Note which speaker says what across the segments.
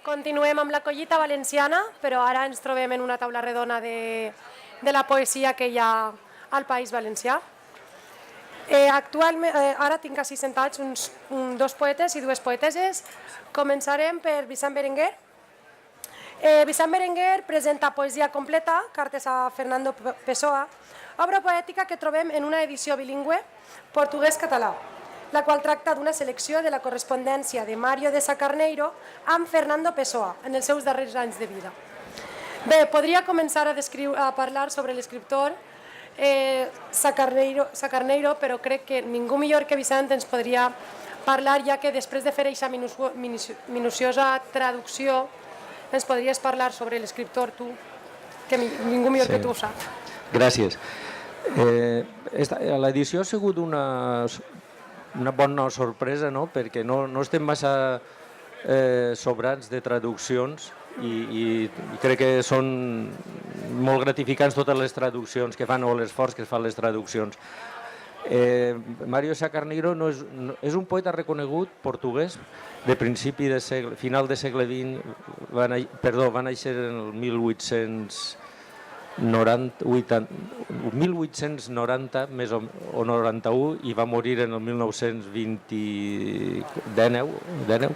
Speaker 1: Continuem amb la collita valenciana, però ara ens trobem en una taula redona de la poesia que hi ha al País Valencià. Actualment, ara tinc així sentats dos poetes i dues poeteses. Començarem per Vicent Berenguer. Vicent Berenguer presenta poesia completa, cartes a Fernando Pessoa, obra poètica que trobem en una edició bilingüe portuguès-català, la qual tracta d'una selecció de la correspondència de Mario de Sacarneiro amb Fernando Pessoa en els seus darrers anys de vida. Bé, podria començar a parlar sobre l'escriptor Sacarneiro, però crec que ningú millor que Vicent ens podria parlar, ja que després de fer aquesta minuciosa traducció ens podries parlar sobre l'escriptor, tu, que ningú millor que tu ho sap.
Speaker 2: Gràcies. L'edició ha sigut una bona sorpresa, perquè no estem massa sobrats de traduccions i crec que són molt gratificants totes les traduccions que fan o l'esforç que fan les traduccions. Mario Sacarneiro és un poeta reconegut portuguès de principi de segle, final de segle XX, va néixer en el 1890 més o 91 i va morir en el 1919,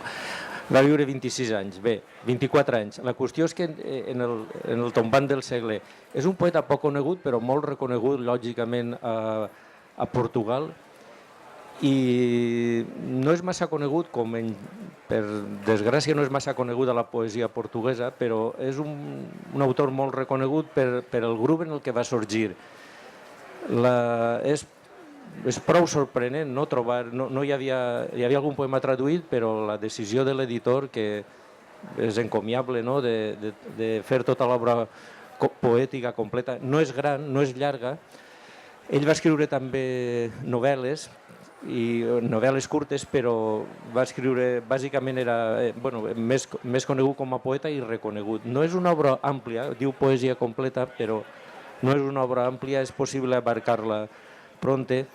Speaker 2: va viure 26 anys, bé, 24 anys. La qüestió és que en el tombant del segle és un poeta poc conegut però molt reconegut lògicament a Portugal i no és massa conegut, per desgràcia no és massa conegut a la poesia portuguesa, però és un autor molt reconegut per el grup en el que va sorgir. És prou sorprenent no trobar, hi havia algun poema traduït, però la decisió de l'editor, que és encomiable, de fer tota l'obra poètica completa, no és gran, no és llarga. Ell va escriure també novel·les curtes, però va escriure, bàsicament era més conegut com a poeta i reconegut. No és una obra àmplia, diu poesia completa, però no és una obra àmplia, és possible abarcar-la pronte,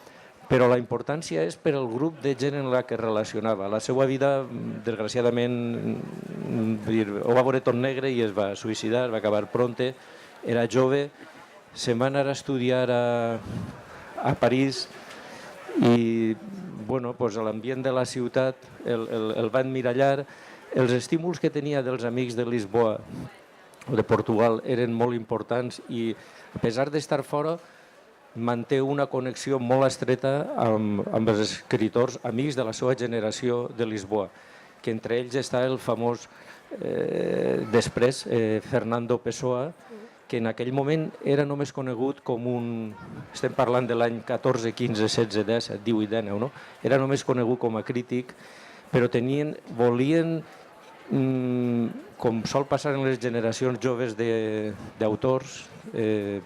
Speaker 2: però la importància és per al grup de gent en la que relacionava. La seva vida, desgraciadament, ho va veure tot negre i es va suïcidar, va acabar pronte, era jove, se'n va anar a estudiar a París i l'ambient de la ciutat el va emmirallar. Els estímuls que tenia dels amics de Lisboa o de Portugal eren molt importants i a pesar d'estar fora manté una connexió molt estreta amb els escriptors amics de la seva generació de Lisboa, que entre ells està el famós després Fernando Pessoa, que en aquell moment era només conegut com estem parlant de l'any 14, 15, 16, 17, 18, 19, no? Era només conegut com a crític, però volien, com sol passar en les generacions joves d'autors,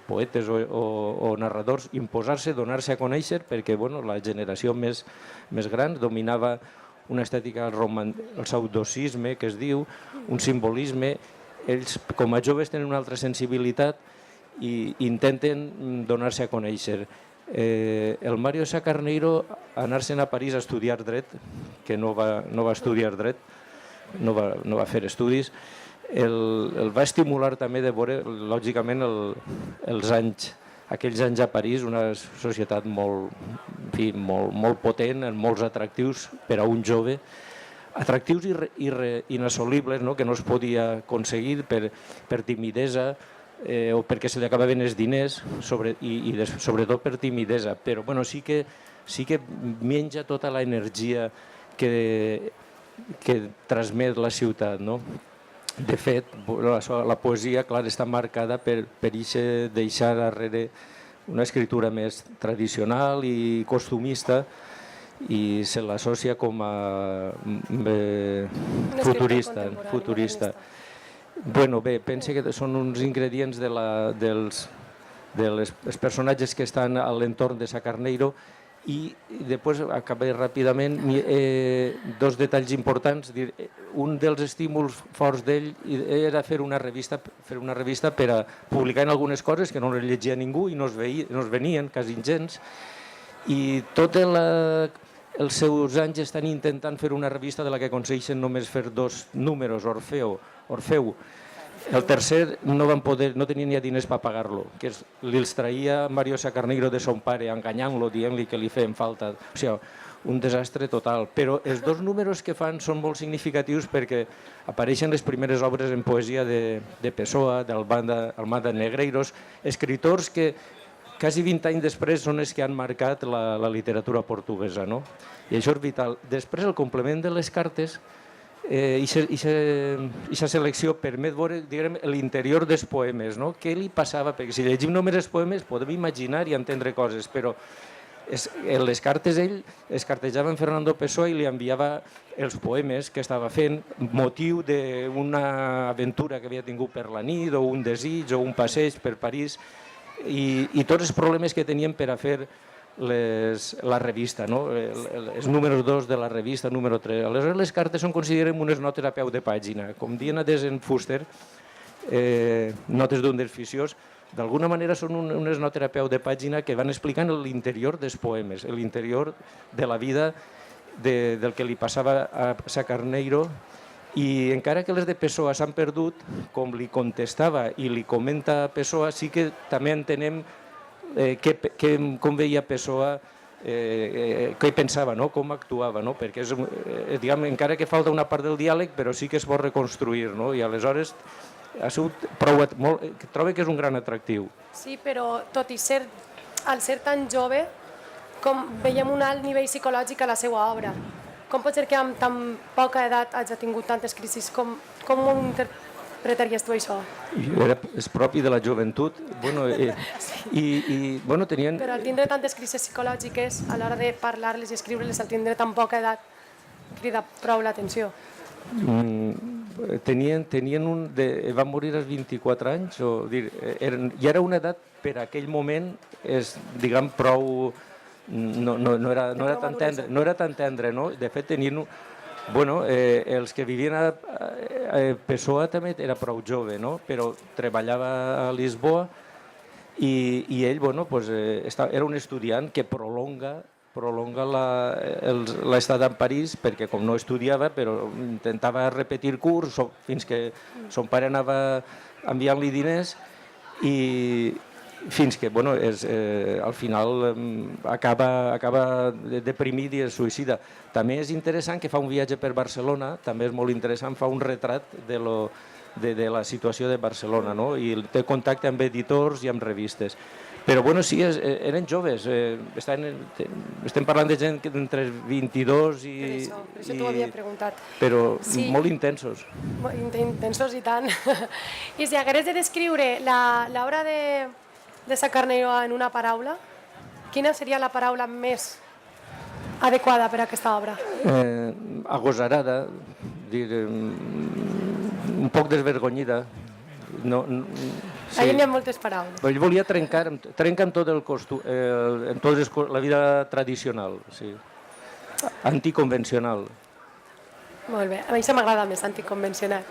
Speaker 2: poetes o narradors, imposar-se, donar-se a conèixer, perquè la generació més gran dominava una estètica, el pseudocisme, que es diu, un simbolisme. Ells, com a joves, tenen una altra sensibilitat i intenten donar-se a conèixer. El Mario Sacarneiro, anar-se'n a París a estudiar dret, que no va estudiar dret, no va fer estudis, el va estimular també de veure, lògicament, aquells anys a París, una societat molt potent, amb molts atractius per a un jove, atractius inassolibles, que no es podia aconseguir per timidesa o perquè se li acabaven els diners i sobretot per timidesa, però sí que menja tota l'energia que transmet la ciutat. De fet, la poesia, clar, està marcada per deixar darrere una escriptura més tradicional i costumista i se l'associa com a futurista. Bé, pense que són uns ingredients dels personatges que estan a l'entorn de Sacarneiro i després acabé ràpidament dos detalls importants. Un dels estímuls forts d'ell era fer una revista per a publicar en algunes coses que no les llegia ningú i no es venien quasi gens, i tota els seus anys estan intentant fer una revista de la que aconsegueixen només fer 2 números, Orfeu. El tercer no van poder, no tenien ja diners per pagar-lo, que els traïa Mario Sacarneiro de son pare, enganyant-lo, dient-li que li feien falta. O sigui, un desastre total. Però els 2 números que fan són molt significatius perquè apareixen les primeres obres en poesia de Pessoa, d'Almada Negreiros, escriptors que quasi 20 anys després són els que han marcat la literatura portuguesa, no? I això és vital. Després, el complement de les cartes, aquesta selecció permet veure l'interior dels poemes, no? Què li passava? Perquè si llegim només els poemes podem imaginar i entendre coses, però en les cartes ell es cartejava en Fernando Pessoa i li enviava els poemes que estava fent, motiu d'una aventura que havia tingut per la nit, o un desig, o un passeig per París, i tots els problemes que tenien per a fer la revista, no? Els números 2 de la revista, número 3. Aleshores les cartes són considerem unes notes a peu de pàgina. Com diuen a Desen Fuster, notes d'un desficiós, d'alguna manera són unes notes a peu de pàgina que van explicant l'interior dels poemes, l'interior de la vida del que li passava a Sacarneiro, i encara que les de Pessoa s'han perdut, com li contestava i li comenta Pessoa, sí que també entenem com veia Pessoa, què pensava, com actuava, perquè encara que falta una part del diàleg, però sí que es pot reconstruir, i aleshores trobo que és un gran atractiu.
Speaker 1: Sí, però tot i al ser tan jove, com veiem un alt nivell psicològic a la seva obra. Com pot ser que amb tan poca edat hagi tingut tantes crisis? Com ho interpretaries tu, això?
Speaker 2: És propi de la joventut. Tenien...
Speaker 1: Però al tindre tantes crisis psicològiques, a l'hora de parlar-les i escriure-les, al tindre tan poca edat, crida prou l'atenció.
Speaker 2: Van morir als 24 anys, i era una edat per aquell moment, diguem, prou... No era tan tendre, no? De fet, tenien... els que vivien a Pessoa també era prou jove, però treballava a Lisboa i ell era un estudiant que prolonga l'estada en París, perquè com no estudiava, però intentava repetir curs fins que son pare anava enviant-li diners i fins que al final acaba deprimit i es suïcida. També és interessant que fa un viatge per Barcelona, també és molt interessant, fa un retrat de la situació de Barcelona, i té contacte amb editors i amb revistes. Però sí, eren joves, estem parlant de gent entre 22 i...
Speaker 1: Per això t'ho havia preguntat.
Speaker 2: Però molt intensos.
Speaker 1: Intensos i tant. I si hagués de descriure l'obra de Sacarneiro en una paraula, quina seria la paraula més adequada per a aquesta obra?
Speaker 2: Agosarada, un poc desvergonyida.
Speaker 1: Allà n'hi ha moltes paraules.
Speaker 2: Ell volia trencar amb tot el costum, amb tota la vida tradicional, anticonvencional.
Speaker 1: Molt bé, a mi això m'agrada més, anticonvencional.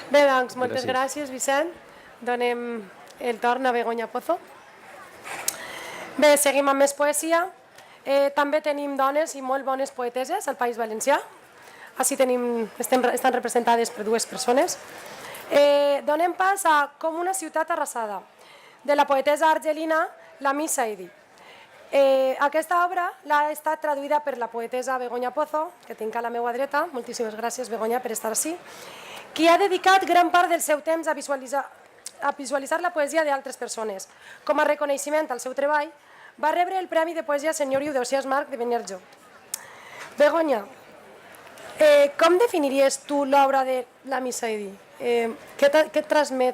Speaker 1: Bé, doncs, moltes gràcies, Vicent. Donem el torn a Begoña Pozo. Bé, seguim amb més poesia. També tenim dones i molt bones poeteses al País Valencià. Així estan representades per 2 persones. Donem pas a Com una ciutat arrasada, de la poetesa argelina Lami Saidi. Aquesta obra l'ha estat traduïda per la poetesa Begoña Pozo, que tinc a la meva dreta, moltíssimes gràcies Begoña per estar així, qui ha dedicat gran part del seu temps a visualitzar la poesia d'altres persones. Com a reconeixement al seu treball, va rebre el Premi de Poesia Senyoriu d'Ausiàs Marc de Benerjo. Begoña, com definiries tu l'obra de Lami Saidi? Què et transmet?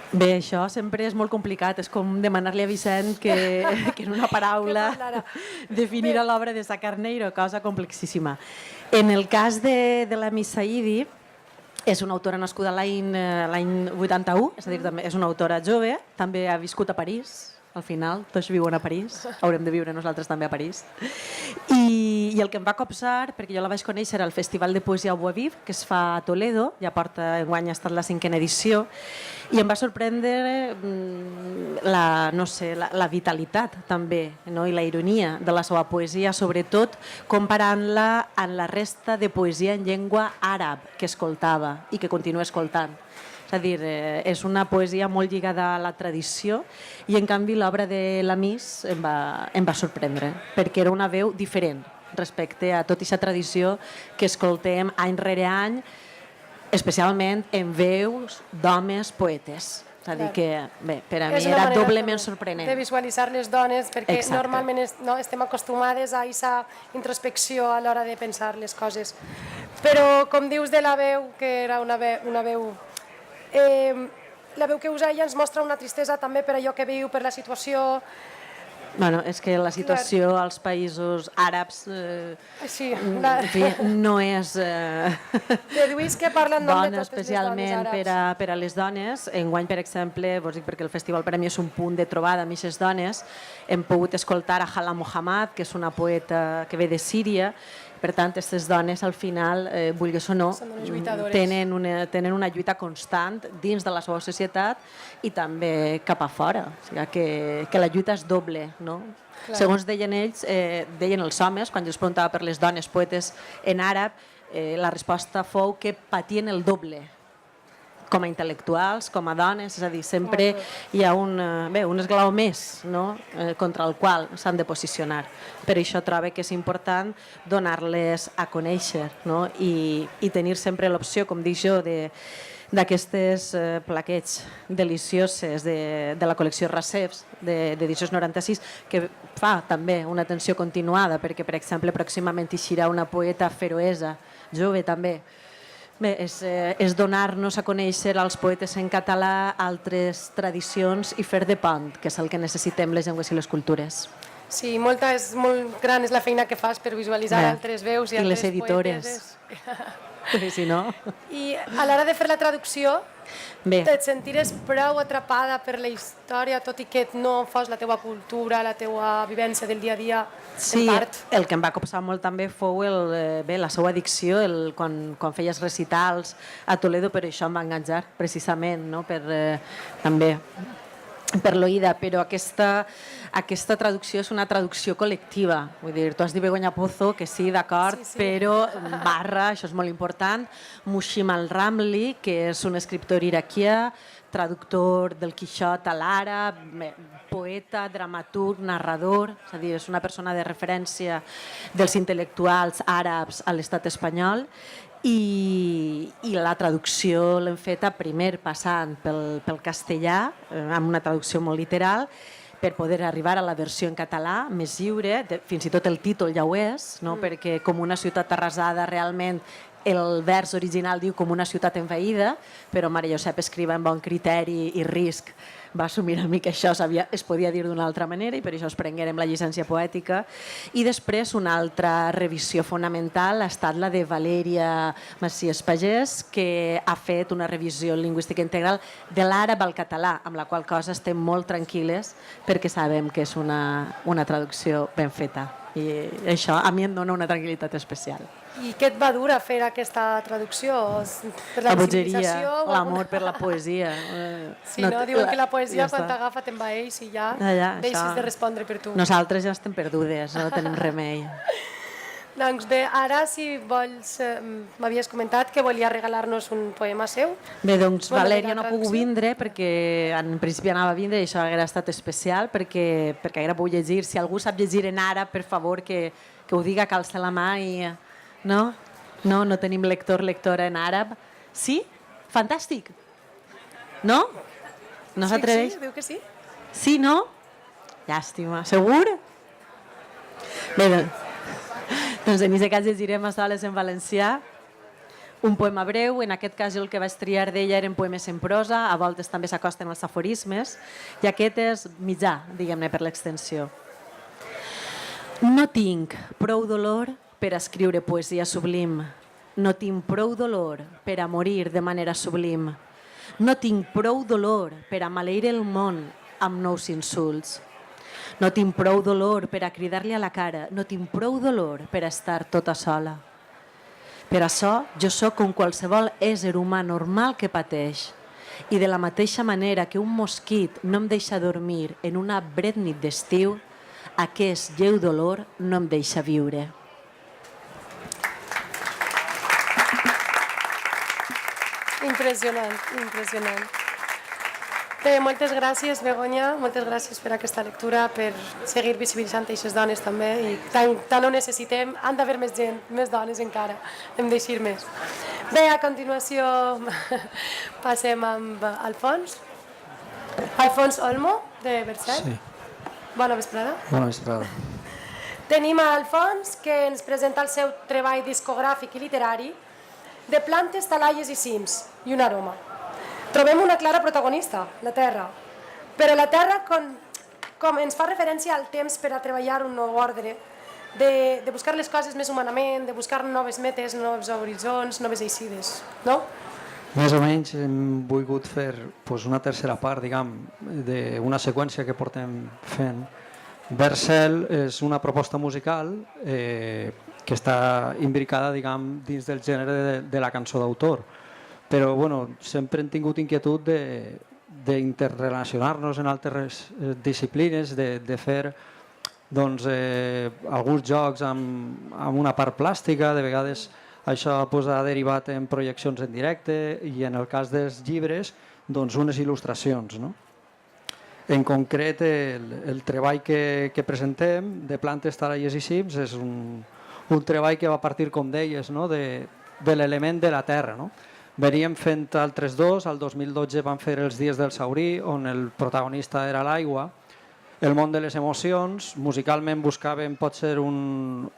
Speaker 3: Bé, això sempre és molt complicat. És com demanar-li a Vicent que en una paraula definirà l'obra de Sacarneiro, cosa complexíssima. En el cas de Lami Saidi, és una autora nascuda l'any 81, és a dir, és una autora jove, també ha viscut a París, al final, tots viuen a París, haurem de viure nosaltres també a París. I el que em va copsar, perquè jo la vaig conèixer al Festival de Poesia Au Viv, que es fa a Toledo, ja porta, enguany ha estat la 5a edició, I em va sorprendre no sé, la vitalitat també, no? I la ironia de la seva poesia, sobretot comparant-la amb la resta de poesia en llengua àrab que escoltava i que continua escoltant. És a dir, és una poesia molt lligada a la tradició i en canvi l'obra de l'Amis em va sorprendre perquè era una veu diferent respecte a tota aquesta tradició que escoltem any rere any, especialment en veus d'homes poetes. És a dir que, bé, per a mi era doblement sorprenent.
Speaker 1: De visualitzar les dones, perquè normalment estem acostumades a aquesta introspecció a l'hora de pensar les coses. Però, com dius de la veu, que era una veu... La veu que usa ella ens mostra una tristesa també per allò que viu, per la situació...
Speaker 3: Bueno, és que la situació als països àrabs no és bona especialment per a les dones. Enguany, per exemple, vos dic perquè el festival per a mi és un punt de trobada amb aquestes dones, hem pogut escoltar a Hala Mohammad, que és una poeta que ve de Síria. Per tant, aquestes dones, al final, vulguis o no, tenen una lluita constant dins de la seva societat i també cap a fora. O sigui, que la lluita és doble, no? Segons deien ells, deien els homes, quan jo els preguntava per les dones poetes en àrab, la resposta fou que patien el doble, com a intel·lectuals, com a dones, és a dir, sempre hi ha un esglaó més, no? Contra el qual s'han de posicionar. Per això trobo que és important donar-les a conèixer, no? I tenir sempre l'opció, com dic jo, d'aquestes plaquets delicioses de la col·lecció Rasefs d'edicions 96, que fa també una atenció continuada, perquè, per exemple, pròximament eixirà una poeta feroesa, jove també. Bé, és donar-nos a conèixer als poetes en català altres tradicions i fer de pont, que és el que necessitem les llengües i les cultures.
Speaker 1: Sí, molt gran és la feina que fas per visualitzar altres veus i altres
Speaker 3: les editores. Si no...
Speaker 1: I a l'hora de fer la traducció, et sentires prou atrapada per la història, tot i que no fos la teua cultura, la teua vivència del dia a dia, en part?
Speaker 3: Sí, el que em va copsar molt també fou la seva addicció, quan feies recitals a Toledo, per això em va enganxar, precisament, també per l'oïda, però aquesta traducció és una traducció col·lectiva. Vull dir, tu has dit Begoña Pozo, que sí, d'acord, però barra, això és molt important, Mushim al-Ramli, que és un escriptor iraquià, traductor del Quixot a l'àrab, poeta, dramaturg, narrador, és a dir, és una persona de referència dels intel·lectuals àrabs a l'estat espanyol, i la traducció l'hem feta primer passant pel castellà, amb una traducció molt literal, per poder arribar a la versió en català més lliure, fins i tot el títol ja ho és, perquè com una ciutat arrasada realment el vers original diu com una ciutat envaïda, però Maria Josep Escrivà amb bon criteri i risc va assumir a mi que això es podia dir d'una altra manera i per això es prenguérem la llicència poètica. I després una altra revisió fonamental ha estat la de Valèria Macias Pagès, que ha fet una revisió lingüística integral de l'àrab al català, amb la qual cosa estem molt tranquil·les perquè sabem que és una traducció ben feta. I això a mi em dona una tranquil·litat especial.
Speaker 1: I què et va dur a fer aquesta traducció?
Speaker 3: La bogeria, l'amor per la poesia.
Speaker 1: Sí, no? Diuen que la poesia quan t'agafa t'envaeix i ja deixes de respondre per tu.
Speaker 3: Nosaltres ja estem perdudes, no tenim remei.
Speaker 1: Doncs bé, ara si vols, m'havies comentat que volia regalar-nos un poema seu.
Speaker 3: Bé, doncs Valèria no ha pogut vindre perquè en principi anava a vindre i això hauria estat especial perquè hauria pogut llegir. Si algú sap llegir en àrab, per favor, que ho diga, que alça la mà i... No? No tenim lectora en àrab. Sí? Fantàstic. No? No s'atreveix?
Speaker 1: Sí, diu que sí.
Speaker 3: Sí, no? Llàstima. Segur? Bé, doncs en aquest cas llegirem a soles en valencià un poema breu. En aquest cas el que vaig triar d'ella eren poemes en prosa, a voltes també s'acosten als aforismes, i aquest és mitjà, diguem-ne, per l'extensió. No tinc prou dolor per a escriure poesia sublim. No tinc prou dolor per a morir de manera sublim. No tinc prou dolor per a maleir el món amb nous insults. No tinc prou dolor per a cridar-li a la cara. No tinc prou dolor per a estar tota sola. Per això jo sóc com qualsevol ésser humà normal que pateix. I de la mateixa manera que un mosquit no em deixa dormir en una bret nit d'estiu, aquest lleu dolor no em deixa viure.
Speaker 1: Impressionant, impressionant. Bé, moltes gràcies, Begoña, moltes gràcies per aquesta lectura, per seguir visibilitzant aquestes dones també, i tant ho necessitem, han d'haver més gent, més dones encara, hem d'eixir més. Bé, a continuació passem amb Alfons. Alfons Olmo, de Bercel.
Speaker 4: Sí.
Speaker 1: Bona vesprada.
Speaker 4: Bona vesprada.
Speaker 1: Tenim a Alfons, que ens presenta el seu treball discogràfic i literari de plantes, talaies i cims, i un aroma. Trobem una clara protagonista, la terra. Però la terra com ens fa referència al temps per a treballar un nou ordre, de buscar les coses més humanament, de buscar noves metes, nous horitzons, noves eixides, no?
Speaker 4: Més o menys hem volgut fer una tercera part, diguem, d'una seqüència que portem fent. Bercel és una proposta musical que està imbricada, diguem, dins del gènere de la cançó d'autor. Però sempre hem tingut inquietud d'interrelacionar-nos en altres disciplines, de fer alguns jocs amb una part plàstica, de vegades això ha derivat en projeccions en directe i en el cas dels llibres unes il·lustracions. En concret, el treball que presentem de plantes, talaies i cims és un treball que va partir, com deies, de l'element de la terra. Veníem fent altres dos, el 2012 vam fer els Dies del Saurí, on el protagonista era l'aigua, el món de les emocions, musicalment buscàvem potser un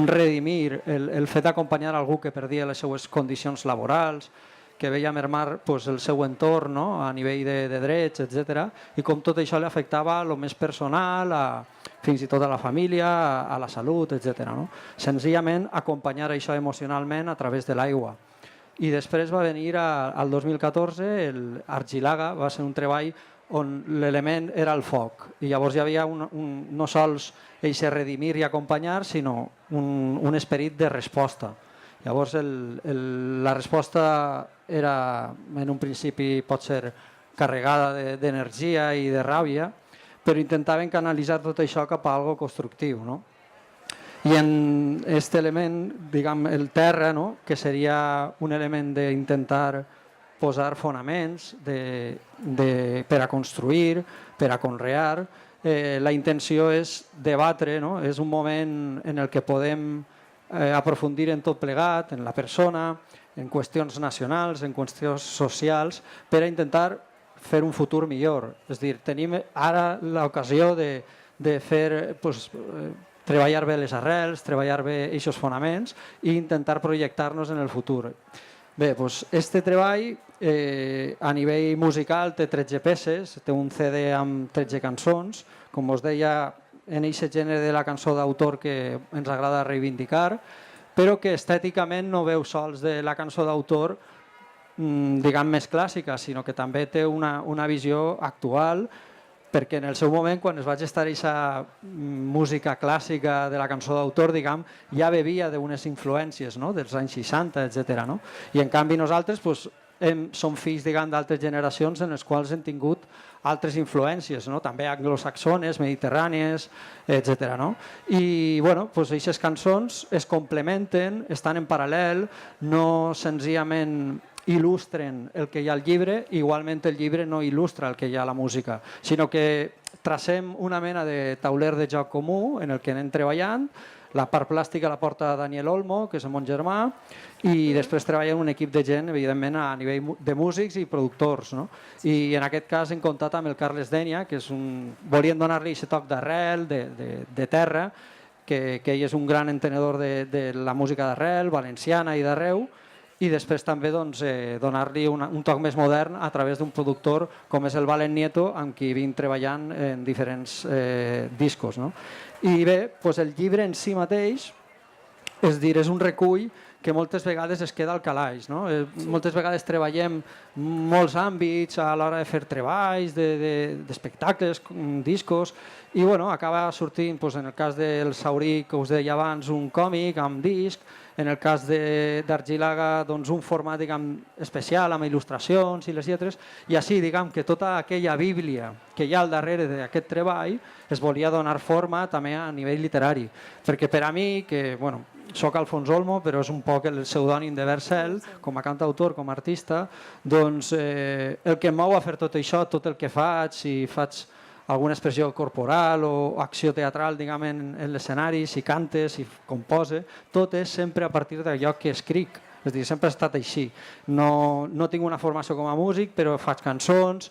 Speaker 4: redimir, el fet d'acompanyar algú que perdia les seues condicions laborals, que veia mermar el seu entorn a nivell de drets, etc. I com tot això li afectava a lo més personal, fins i tot a la família, a la salut, etc. Senzillament acompanyar això emocionalment a través de l'aigua. I després va venir al 2014 l'Argilaga, va ser un treball on l'element era el foc. I llavors hi havia no sols eixe redimir i acompanyar, sinó un esperit de resposta. Llavors la resposta era, en un principi, pot ser carregada d'energia i de ràbia, però intentaven canalitzar tot això cap a algo constructiu. I en aquest element, diguem, el terra, que seria un element d'intentar posar fonaments per a construir, per a conrear, la intenció és debatre, és un moment en el que podem aprofundir en tot plegat, en la persona, en qüestions nacionals, en qüestions socials, per a intentar fer un futur millor. És a dir, tenim ara l'ocasió de fer, treballar bé les arrels, treballar bé aquests fonaments i intentar projectar-nos en el futur. Bé, este treball a nivell musical té 13 peces, té un CD amb 13 cançons, com us deia, en aquest gènere de la cançó d'autor que ens agrada reivindicar, però que estèticament no veu sols de la cançó d'autor, diguem, més clàssica, sinó que també té una visió actual, perquè en el seu moment, quan es va gestar aquesta música clàssica de la cançó d'autor, diguem, ja bevia d'unes influències dels anys 60, etc. I en canvi nosaltres som fills d'altres generacions en les quals hem tingut altres influències, també anglosaxones, mediterrànies, etc. I aquestes cançons es complementen, estan en paral·lel, no senzillament il·lustren el que hi ha al llibre, igualment el llibre no il·lustra el que hi ha a la música, sinó que tracem una mena de tauler de joc comú en el que anem treballant. La part plàstica la porta Daniel Olmo, que és el mon germà, i després treballa un equip de gent, evidentment, a nivell de músics i productors. I en aquest cas hem comptat amb el Carles Denia, que volien donar-li aquest toc d'arrel, de terra, que ell és un gran entenedor de la música d'arrel, valenciana i d'arreu, i després també donar-li un toc més modern a través d'un productor com és el Valen Nieto, amb qui vinc treballant en diferents discos. I bé, el llibre en si mateix és un recull que moltes vegades es queda al calaix. No? Moltes vegades treballem molts àmbits a l'hora de fer treballs, d'espectacles, discos, i bueno, acaba sortint, doncs, en el cas del Saurí, que us deia abans, un còmic amb disc, en el cas d'Argilaga, doncs, un format especial amb il·lustracions i les lletres, i així que tota aquella bíblia que hi ha al darrere d'aquest treball es volia donar forma també a nivell literari. Perquè per a mi, que soc Alfons Olmo, però és un poc el pseudònim de Vercel, com a cantautor, com a artista, doncs el que em mou a fer tot això, tot el que faig, si faig alguna expressió corporal o acció teatral en l'escenari, si cante, si compose, tot és sempre a partir d'allò que escric. És a dir, sempre ha estat així. No tinc una formació com a músic, però faig cançons,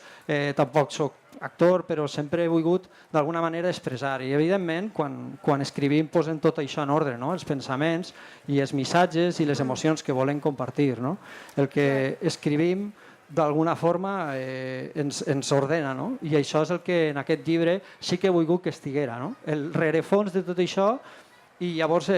Speaker 4: tampoc soc actor, però sempre he volgut d'alguna manera expressar. I evidentment, quan escrivim posem tot això en ordre, els pensaments i els missatges i les emocions que volem compartir. El que escrivim d'alguna forma ens ordena, i això és el que en aquest llibre sí que he volgut que estiguera, el rerefons de tot això, i llavors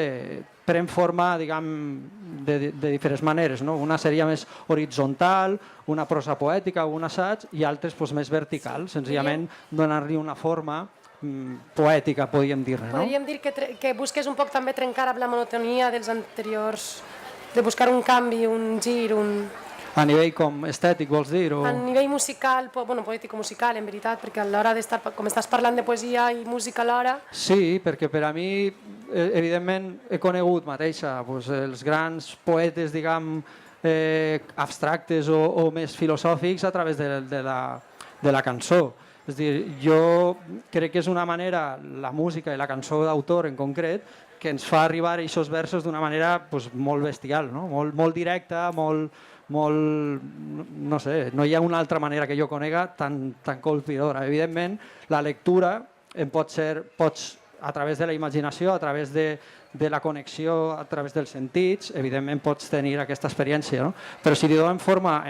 Speaker 4: pren forma de diferents maneres. Una seria més horitzontal, una prosa poètica o un assaig, i altres més vertical, senzillament donar-li una forma poètica, podríem dir.
Speaker 1: Podríem dir que busques un poc també trencar amb la monotonia dels anteriors, de buscar un canvi, un gir,
Speaker 4: A nivell com estètic, vols dir?
Speaker 1: A nivell musical, poètico-musical, en veritat, perquè a l'hora d'estar, com estàs parlant de poesia i música alhora...
Speaker 4: Sí, perquè per a mi, evidentment, he conegut mateixa els grans poetes, abstractes o més filosòfics a través de la cançó. És a dir, jo crec que és una manera, la música i la cançó d'autor en concret, que ens fa arribar a aquests versos d'una manera molt bestial, molt directa, no sé, no hi ha una altra manera que jo conega tan colpidora. Evidentment, la lectura pots, a través de la imaginació, a través de la connexió, a través dels sentits, evidentment pots tenir aquesta experiència, però si li donem forma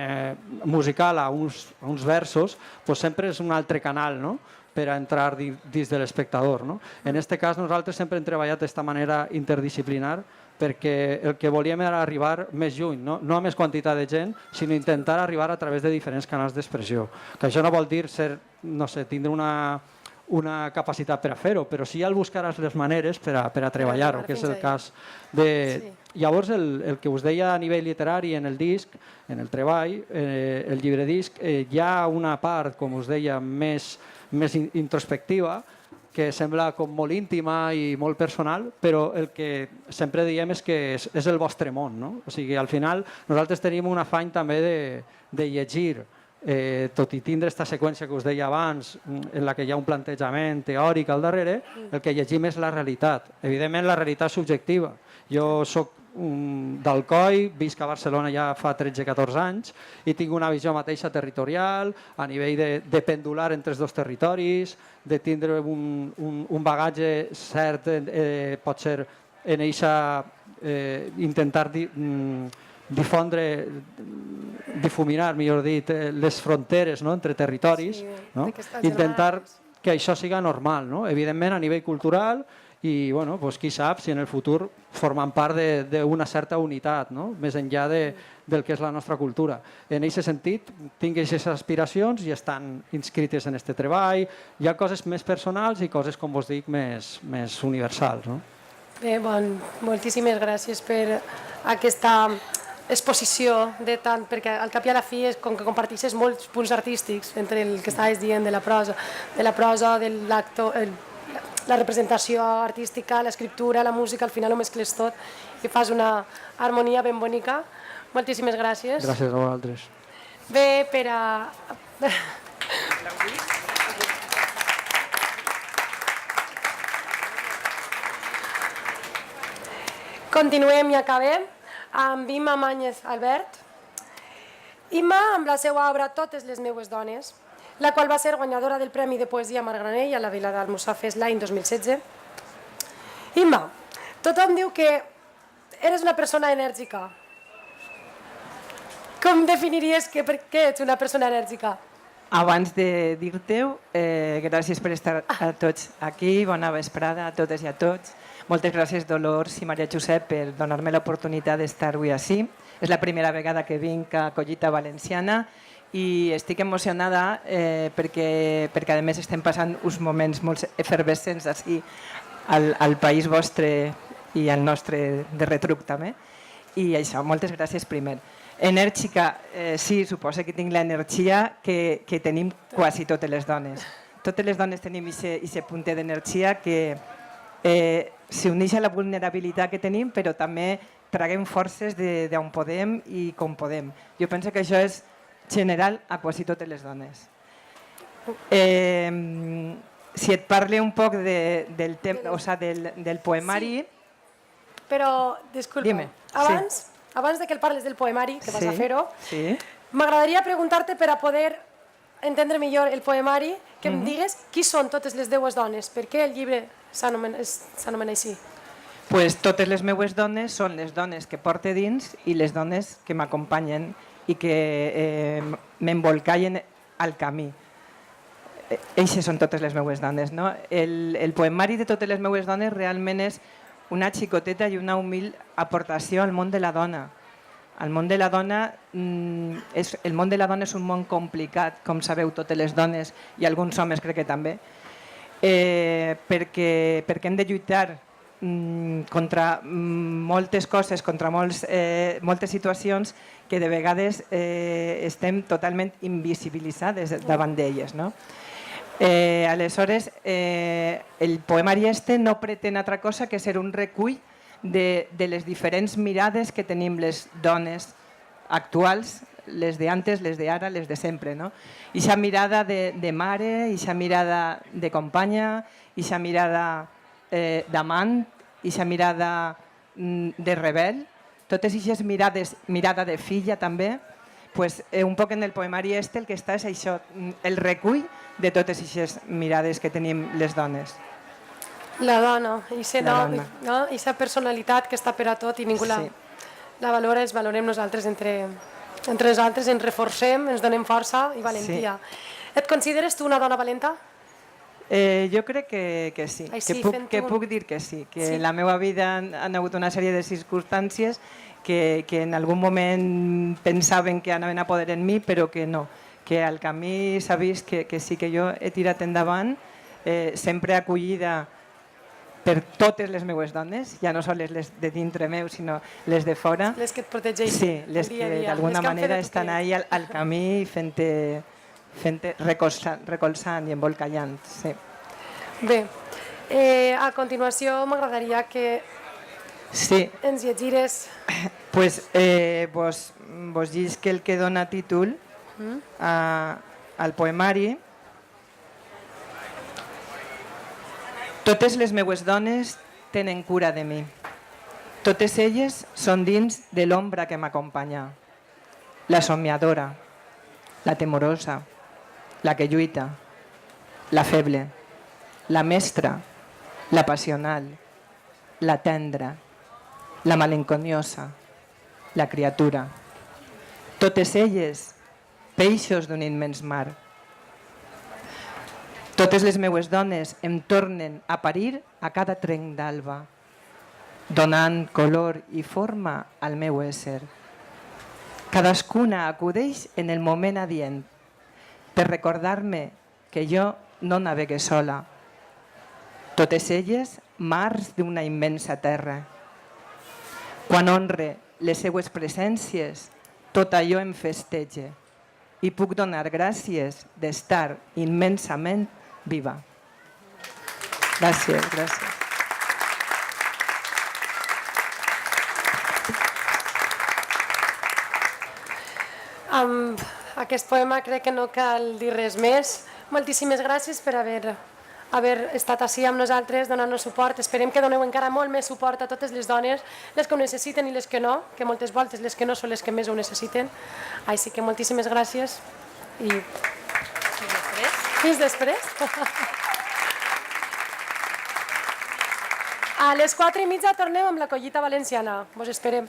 Speaker 4: musical a uns versos, sempre és un altre canal, per a entrar dins de l'espectador. En aquest cas, nosaltres sempre hem treballat d'aquesta manera interdisciplinar, perquè el que volíem era arribar més lluny, no a més quantitat de gent, sinó intentar arribar a través de diferents canals d'expressió. Que això no vol dir tindre una capacitat per a fer-ho, però sí al buscar les maneres per a treballar-ho, que és el cas de... Llavors, el que us deia a nivell literari en el disc, en el treball, el llibre disc, hi ha una part, com us deia, més introspectiva, que sembla com molt íntima i molt personal, però el que sempre diem és que és el vostre món. O sigui, al final nosaltres tenim un afany també de llegir, tot i tindre aquesta seqüència que us deia abans, en la que hi ha un plantejament teòric al darrere, el que llegim és la realitat. Evidentment, la realitat subjectiva. Jo soc d'Alcoi, visc a Barcelona ja fa 13-14 anys i tinc una visió mateixa territorial, a nivell de pendular entre els dos territoris, de tindre un bagatge cert, pot ser en eixa intentar difuminar, millor dit, les fronteres entre territoris, intentar que això siga normal, evidentment a nivell cultural, i qui sap si en el futur formen part d'una certa unitat, més enllà del que és la nostra cultura. En aquest sentit, tinc aquestes aspiracions i estan inscrites en aquest treball. Hi ha coses més personals i coses, com vos dic, més universals.
Speaker 1: Bé, moltíssimes gràcies per aquesta exposició de tant, perquè al cap i a la fi és com que comparteixes molts punts artístics entre el que estaves dient de la prosa, de l'actor, la representació artística, l'escriptura, la música, al final ho mescles tot i fas una harmonia ben bonica. Moltíssimes gràcies.
Speaker 4: Gràcies a vosaltres.
Speaker 1: Bé, per a... Continuem i acabem amb Imma Màñez Albert. Imma, amb la seva obra Totes les meues dones, la qual va ser guanyadora del Premi de Poesia Margranell a la Vila d'Almussafes l'any 2016. Imma, tothom diu que eres una persona enèrgica. Com definiries per què ets una persona enèrgica?
Speaker 5: Abans de dir-te-ho, gràcies per estar a tots aquí, bona vesprada a totes i a tots. Moltes gràcies, Dolors i Maria Josep, per donar-me l'oportunitat d'estar avui així. És la primera vegada que vinc a Collita Valenciana i estic emocionada perquè a més estem passant uns moments molt efervescents així al país vostre i al nostre de retruc també. I això, moltes gràcies primer. Enèrgica, sí, suposa que tinc l'energia que tenim quasi totes les dones. Totes les dones tenim aquest punt d'energia que s'uneix a la vulnerabilitat que tenim, però també traguem forces d'on podem i com podem. Jo penso que això és general a quasi totes les dones. Si et parlo un poc del poemari...
Speaker 1: Però, disculpa, abans de que el parles del poemari, que vas a fer-ho, m'agradaria preguntar-te per a poder entendre millor el poemari, que em digues qui són totes les 10 dones, per què el llibre s'anomena així?
Speaker 5: Pues totes les meues dones són les dones que porte dins i les dones que m'acompanyen i que m'embolcallen al camí. Eixes són totes les meues dones. No? El poemari de totes les meues dones realment és una xicoteta i una humil aportació al món de la dona. El món de la dona és un món complicat, com sabeu totes les dones i alguns homes crec que també, perquè hem de lluitar contra moltes coses, contra moltes situacions que de vegades estem totalment invisibilitzades davant d'elles. No? Aleshores, el poemari este no pretén altra cosa que ser un recull de les diferents mirades que tenim les dones actuals, les d'antes, les d'ara, les de sempre. No? Ixa mirada de mare, ixa mirada de companya, ixa mirada d'amant, ixa mirada de rebel, totes aquestes mirades, mirada de filla també, pues, un poc en el poemari este el que està és això, el recull de totes aquestes mirades que tenim les dones.
Speaker 1: La dona, aquesta personalitat que està per a tot i ningú la valora, ens valorem nosaltres entre nosaltres, ens reforcem, ens donem força i valentia. Et consideres tu una dona valenta?
Speaker 5: Jo crec que sí, que puc dir que sí, que la meva vida han hagut una sèrie de circumstàncies que en algun moment pensaven que anaven a poder en mi, però que no, que al camí s'ha vist que sí que jo he tirat endavant, sempre acollida per totes les meues dones, ja no són les de dintre meu, sinó les de fora.
Speaker 1: Les que et protegeixen.
Speaker 5: Sí, les que d'alguna manera estan ahí al camí recolzant i embolcallant. Sí.
Speaker 1: Bé, a continuació m'agradaria que ens llegires...
Speaker 5: Pues vos llisc el que dona títol al poemari. Totes les meues dones tenen cura de mi. Totes elles són dins de l'ombra que m'acompanya. La somiadora, la temorosa, la que lluita, la feble, la mestra, la passional, la tendra, la malenconiosa, la criatura. Totes elles, peixos d'un immens mar. Totes les meues dones em tornen a parir a cada trenc d'alba, donant color i forma al meu ésser. Cadascuna acudeix en el moment adient per recordar-me que jo no navegue sola. Totes elles mars d'una immensa terra. Quan honre les seues presències, tot allò em festege i puc donar gràcies d'estar immensament viva. Gràcies, gràcies.
Speaker 1: Amb aquest poema crec que no cal dir res més. Moltíssimes gràcies per haver estat així amb nosaltres, donant-nos suport. Esperem que doneu encara molt més suport a totes les dones, les que ho necessiten i les que no, que moltes voltes les que no són les que més ho necessiten. Així que moltíssimes gràcies i fins després. A les 4:30 tornem amb la Collita Valenciana. Vos esperem.